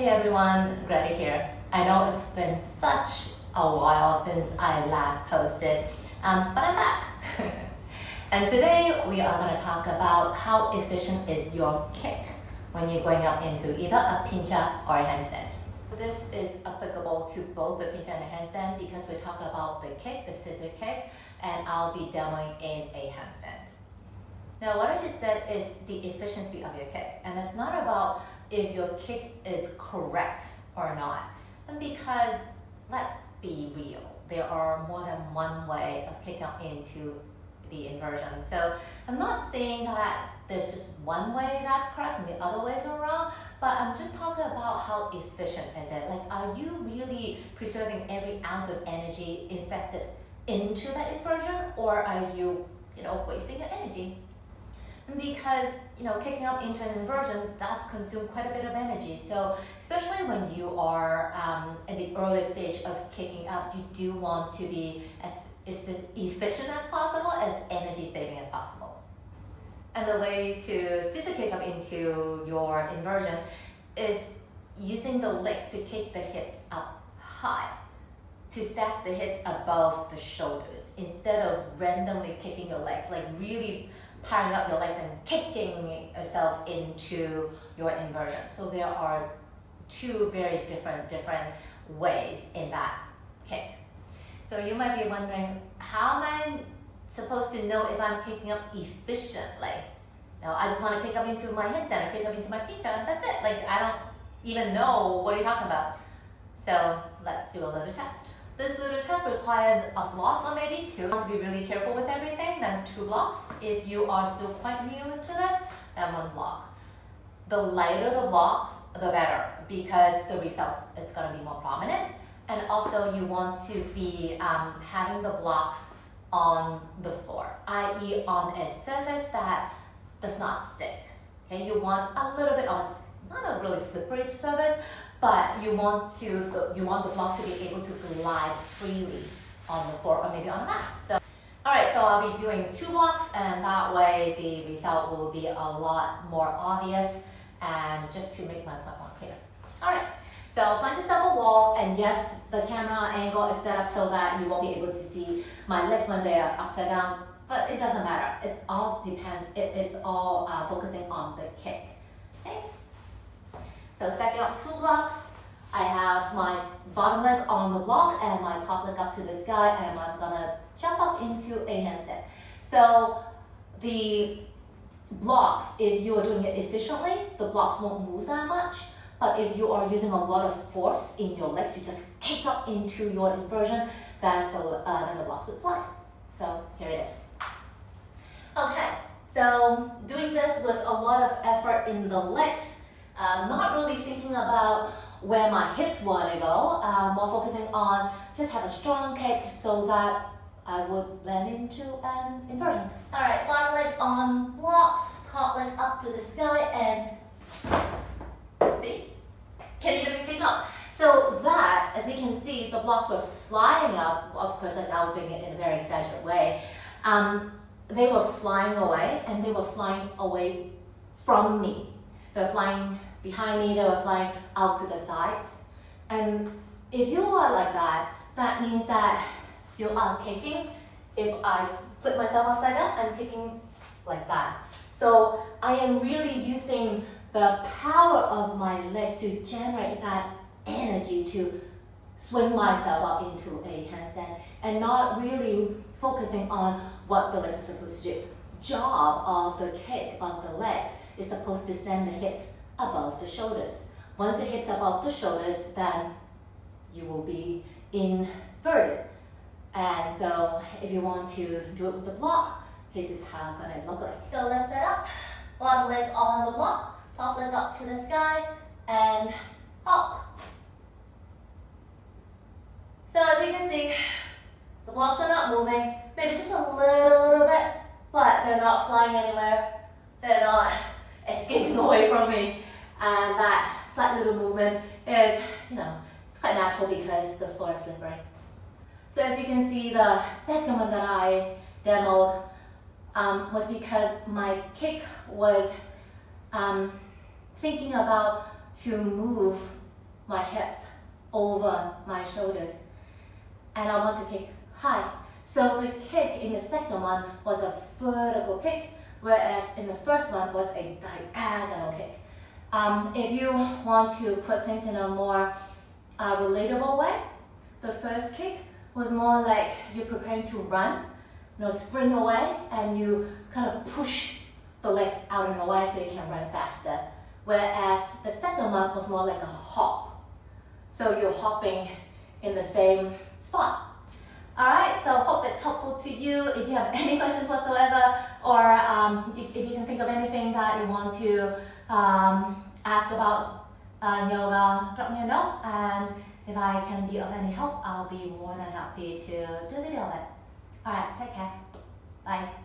Hey everyone, Greta here. I know it's been such a while since I last posted, but I'm back. And today we are going to talk about how efficient is your kick when you're going up into either a pincha or a handstand. This is applicable to both the pincha and the handstand because we talk about the kick, the scissor kick, and I'll be demoing in a handstand. Now what I just said is the efficiency of your kick, and it's not about if your kick is correct or not. And because, let's be real, there are more than one way of kicking up into the inversion. So I'm not saying that there's just one way that's correct and the other ways are wrong, but I'm just talking about how efficient is it. Like, are you really preserving every ounce of energy invested into that inversion, or are you, wasting your energy? Because kicking up into an inversion does consume quite a bit of energy. So especially when you are in the early stage of kicking up, you do want to be as efficient as possible, as energy saving as possible. And the way to scissor kick up into your inversion is using the legs to kick the hips up high, to stack the hips above the shoulders instead of randomly kicking your legs, like really powering up your legs and kicking yourself into your inversion. So there are two very different ways in that kick. So you might be wondering, how am I supposed to know if I'm kicking up efficiently? Now, I just want to kick up into my handstand, kick up into my pincha, and that's it. Like, I don't even know what you're talking about. So let's do a little test. This little test requires a block or maybe two. You want to be really careful with everything, then 2 blocks. If you are still quite new into this, then 1 block. The lighter the blocks, the better, because the results is going to be more prominent. And also you want to be having the blocks on the floor, i.e. on a surface that does not stick. Okay, you want a little bit of not a really slippery surface, but you want the blocks to be able to glide freely on the floor or maybe on a mat. So, alright, so I'll be doing 2 blocks, and that way the result will be a lot more obvious, and just to make my point more clear. Alright, so find yourself a wall, and yes, the camera angle is set up so that you won't be able to see my legs when they are upside down, but it doesn't matter. It all depends. It's all focusing on the kick. Okay? So stacking up 2 blocks, I have my bottom leg on the block and my top leg up to the sky, and I'm gonna jump up into a handstand. So the blocks, if you are doing it efficiently, the blocks won't move that much. But if you are using a lot of force in your legs, you just kick up into your inversion, then the blocks would slide. So here it is. Okay, so doing this with a lot of effort in the legs, not really thinking about where my hips want to go, more focusing on just have a strong kick so that I would land into an inversion. Alright, bottom leg on blocks, top leg up to the sky, and see? Can't even kick up. So that, as you can see, the blocks were flying up. Of course, like I was doing it in a very exaggerated way. They were flying away, and they were flying away from me. They were flying behind me, they were flying out to the sides. And if you are like that, that means that you are kicking. If I flip myself upside down, I'm kicking like that. So I am really using the power of my legs to generate that energy to swing myself up into a handstand, and not really focusing on what the legs are supposed to do. Job of the kick of the legs is supposed to send the hips above the shoulders. Once the hips above the shoulders, then you will be inverted. And so if you want to do it with the block, this is how it's gonna look like. So let's set up. Bottom leg on the block, top leg up to the sky, and up. So as you can see, the blocks are not moving, maybe just a little bit, but they're not flying anywhere. They're not escaping away from me. And that slight little movement is, it's quite natural because the floor is slippery. So as you can see, the second one that I demoed was because my kick was thinking about to move my hips over my shoulders. And I want to kick high. So the kick in the second one was a vertical kick, whereas in the first one was a diagonal kick. If you want to put things in a more relatable way, the first kick was more like you're preparing to run, sprint away, and you kind of push the legs out in a way so you can run faster. Whereas the second one was more like a hop. So you're hopping in the same spot. Alright, so hope it's helpful to you. If you have any questions whatsoever, or if you can think of anything that you want to ask about yoga, drop me a note, and if I can be of any help, I'll be more than happy to do a video of it. Alright, take care. Bye.